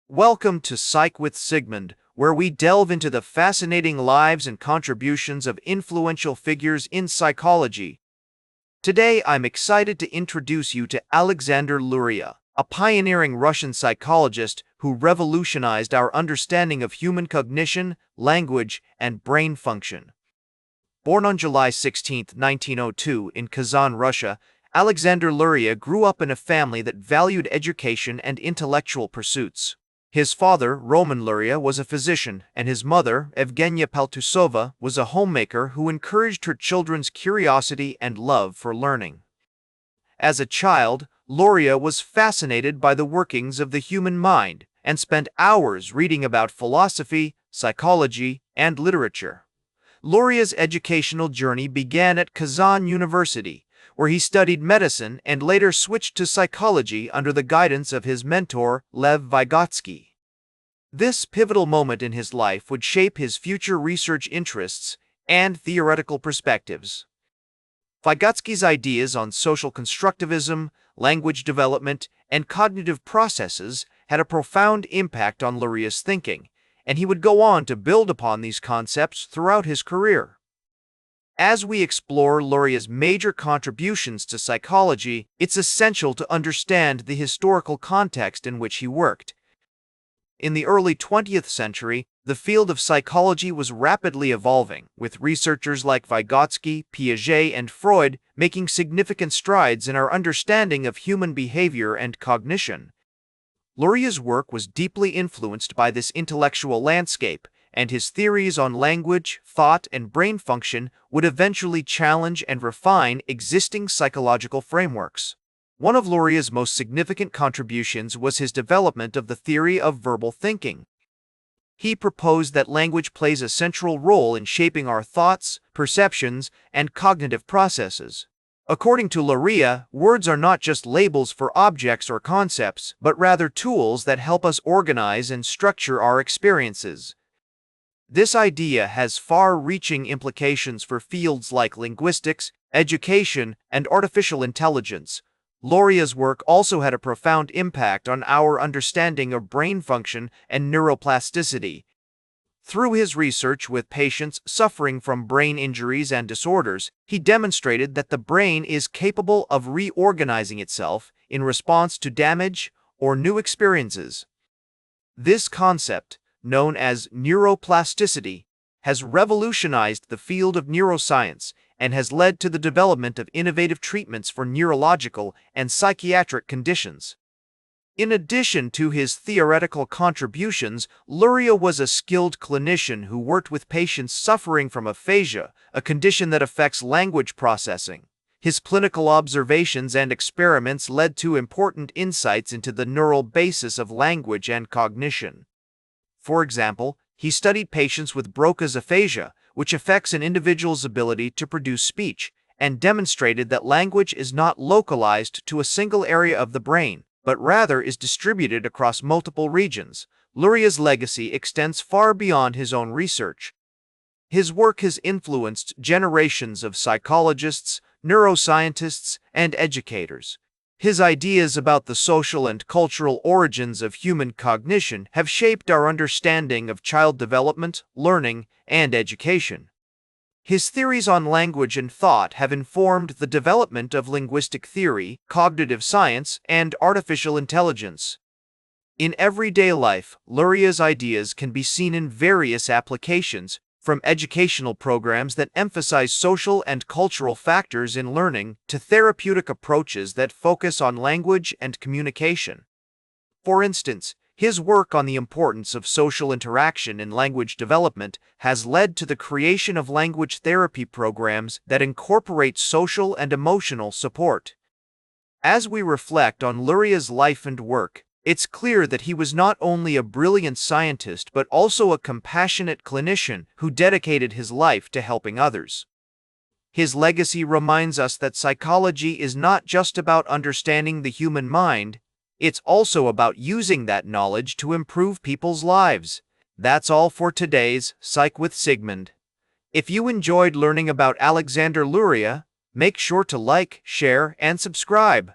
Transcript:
Welcome to Psych with Sigmund, where we delve into the fascinating lives and contributions of influential figures in psychology. Today, I'm excited to introduce you to Alexander Luria, a pioneering Russian psychologist who revolutionized our understanding of human cognition, language, and brain function. Born on July 16, 1902, in Kazan, Russia, Alexander Luria grew up in a family that valued education and intellectual pursuits. His father, Roman Luria, was a physician, and his mother, Evgenia Paltusova, was a homemaker who encouraged her children's curiosity and love for learning. As a child, Luria was fascinated by the workings of the human mind and spent hours reading about philosophy, psychology, and literature. Luria's educational journey began at Kazan University, where he studied medicine and later switched to psychology under the guidance of his mentor, Lev Vygotsky. This pivotal moment in his life would shape his future research interests and theoretical perspectives. Vygotsky's ideas on social constructivism, language development, and cognitive processes had a profound impact on Luria's thinking, and he would go on to build upon these concepts throughout his career. As we explore Luria's major contributions to psychology, it's essential to understand the historical context in which he worked. In the early 20th century, the field of psychology was rapidly evolving, with researchers like Vygotsky, Piaget, and Freud making significant strides in our understanding of human behavior and cognition. Luria's work was deeply influenced by this intellectual landscape, and his theories on language, thought, and brain function would eventually challenge and refine existing psychological frameworks. One of Luria's most significant contributions was his development of the theory of verbal thinking. He proposed that language plays a central role in shaping our thoughts, perceptions, and cognitive processes. According to Luria, words are not just labels for objects or concepts, but rather tools that help us organize and structure our experiences. This idea has far-reaching implications for fields like linguistics, education, and artificial intelligence. Luria's work also had a profound impact on our understanding of brain function and neuroplasticity. Through his research with patients suffering from brain injuries and disorders, he demonstrated that the brain is capable of reorganizing itself in response to damage or new experiences. This concept, known as neuroplasticity, has revolutionized the field of neuroscience and has led to the development of innovative treatments for neurological and psychiatric conditions. In addition to his theoretical contributions, Luria was a skilled clinician who worked with patients suffering from aphasia, a condition that affects language processing. His clinical observations and experiments led to important insights into the neural basis of language and cognition. For example, he studied patients with Broca's aphasia, which affects an individual's ability to produce speech, and demonstrated that language is not localized to a single area of the brain, but rather is distributed across multiple regions. Luria's legacy extends far beyond his own research. His work has influenced generations of psychologists, neuroscientists, and educators. His ideas about the social and cultural origins of human cognition have shaped our understanding of child development, learning, and education. His theories on language and thought have informed the development of linguistic theory, cognitive science, and artificial intelligence. In everyday life, Luria's ideas can be seen in various applications, from educational programs that emphasize social and cultural factors in learning to therapeutic approaches that focus on language and communication. For instance, his work on the importance of social interaction in language development has led to the creation of language therapy programs that incorporate social and emotional support. As we reflect on Luria's life and work, it's clear that he was not only a brilliant scientist but also a compassionate clinician who dedicated his life to helping others. His legacy reminds us that psychology is not just about understanding the human mind, it's also about using that knowledge to improve people's lives. That's all for today's Psych with Sigmund. If you enjoyed learning about Alexander Luria, make sure to like, share, and subscribe.